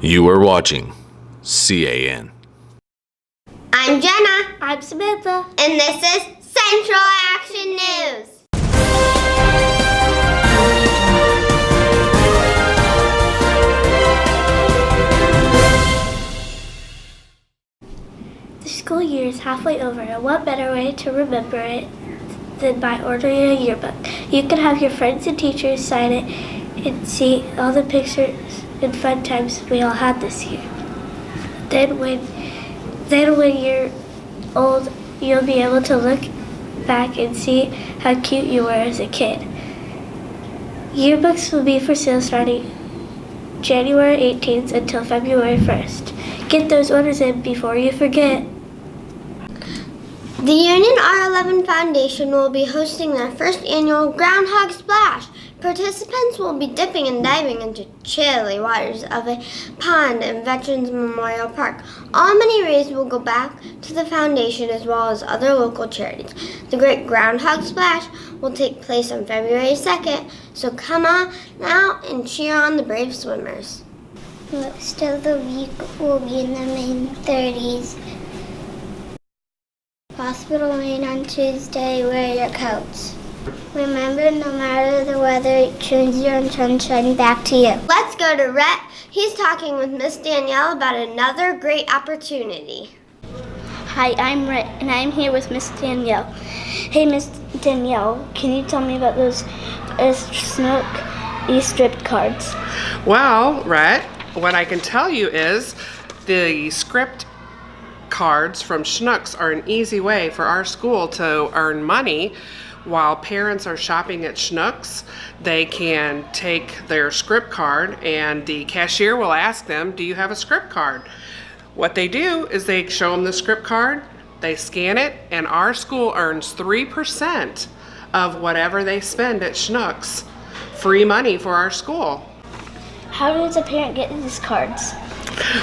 You are watching CAN. I'm Jenna. I'm Samantha. And this is Central Action News. The school year is halfway over, and what better way to remember it than by ordering a yearbook? You can have your friends and teachers sign it and see all the pictures and fun times we all had this year. Then when you're old, you'll be able to look back and see how cute you were as a kid. Yearbooks will be for sale starting January 18th until February 1st. Get those orders in before you forget. The Union R11 Foundation will be hosting their first annual Groundhog Splash. Participants will be dipping and diving into chilly waters of a pond in Veterans Memorial Park. All money raised will go back to the foundation as well as other local charities. The Great Groundhog Splash will take place on February 2nd, so come on out and cheer on the brave swimmers. Most of the week will be in the mid-30s. Hospital rain on Tuesday, wear your coats. Remember, no matter the weather, choose your own sunshine. Back to you. Let's go to Rhett. He's talking with Miss Danielle about another great opportunity. Hi, I'm Rhett, and I'm here with Miss Danielle. Hey, Miss Danielle, can you tell me about those Schnucks Escrip cards? Well, Rhett, what I can tell you is the script cards from Schnucks are an easy way for our school to earn money. While parents are shopping at Schnucks, they can take their script card and the cashier will ask them, do you have a script card? What they do is they show them the script card, they scan it, and our school earns 3% of whatever they spend at Schnucks. Free money for our school. How does a parent get these cards?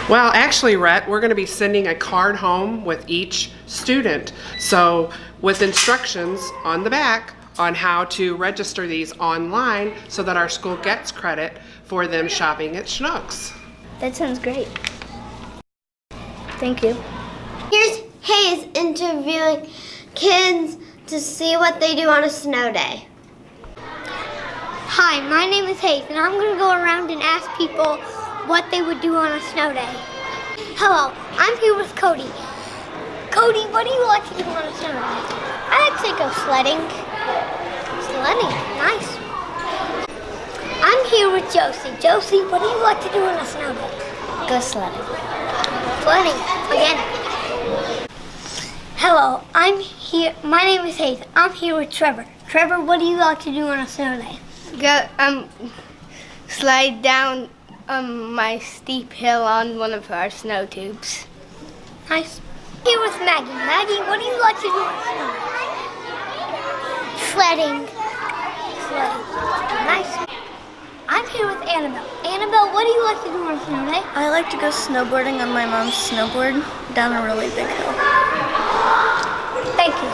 Well, actually, Rhett, we're going to be sending a card home with each student. So with instructions on the back on how to register these online so that our school gets credit for them shopping at Schnucks. That sounds great. Thank you. Here's Hayes interviewing kids to see what they do on a snow day. Hi, my name is Hayes, and I'm going to go around and ask people what they would do on a snow day. Hello, I'm here with Cody. Cody, what do you like to do on a snow day? I like to go sledding. Sledding, nice. I'm here with Josie. Josie, what do you like to do on a snow day? Go sledding. Sledding, again. Hello, I'm here. My name is Hayes. I'm here with Trevor. Trevor, what do you like to do on a snow day? Slide down my steep hill on one of our snow tubes. Nice. Here with Maggie. Maggie, what do you like to do on snow day? Sledding. Sledding. Nice. I'm here with Annabelle. Annabelle, what do you like to do on snow day? I like to go snowboarding on my mom's snowboard down a really big hill. Thank you.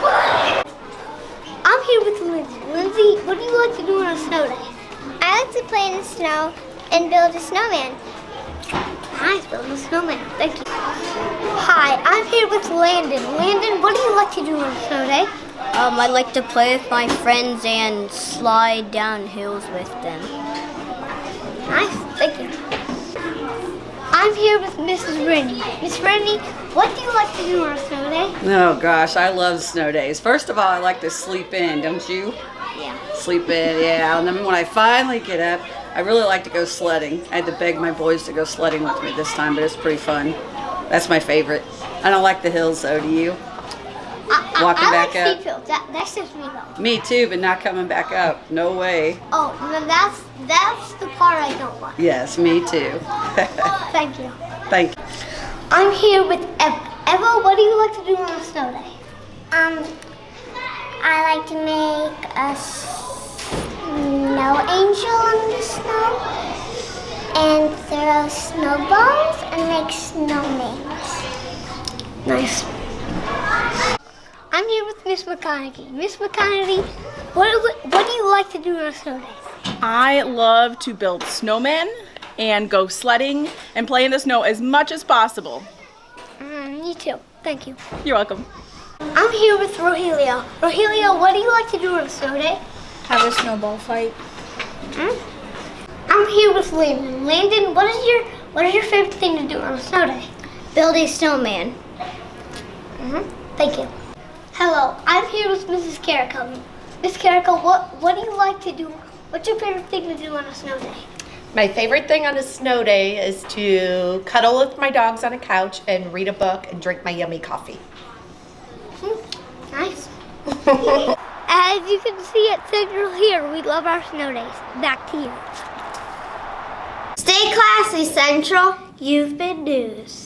I'm here with Lindsay. Lindsay, what do you like to do on a snow day? I like to play in the snow and build a snowman. Nice, building a snowman. Thank you. Hi, I'm here with Landon. Landon, what do you like to do on a snow day? I like to play with my friends and slide down hills with them. Nice, thank you. I'm here with Mrs. Rennie. Miss Rennie, what do you like to do on a snow day? Oh gosh, I love snow days. First of all, I like to sleep in, don't you? Yeah. Sleep in, yeah. And then when I finally get up, I really like to go sledding. I had to beg my boys to go sledding with me this time, but it's pretty fun. That's my favorite. I don't like the hills though, do you? Walking back I like up. steep hills. That's just me though. Me too, but not coming back up. No way. Oh, no, that's the part I don't like. Yes, me too. Thank you. Thank you. I'm here with Eva. Eva, what do you like to do on a snow day? I like to make a snow angel in the snow and throw snowballs and make snowmans. Nice. I'm here with Miss McConaughey. Miss McConaughey, what do you like to do on a snow day? I love to build snowmen and go sledding and play in the snow as much as possible. Me too. Thank you. You're welcome. I'm here with Rogelio. Rogelio, what do you like to do on a snow day? Have a snowball fight. I'm here with Landon. Landon, what is your favorite thing to do on a snow day? Build a snowman. Thank you. Hello, I'm here with Mrs. Carrico. Miss Carrico, what do you like to do? What's your favorite thing to do on a snow day? My favorite thing on a snow day is to cuddle with my dogs on a couch and read a book and drink my yummy coffee. Nice. As you can see at Central here, we love our snow days. Back to you. Stay classy, Central. You've been news.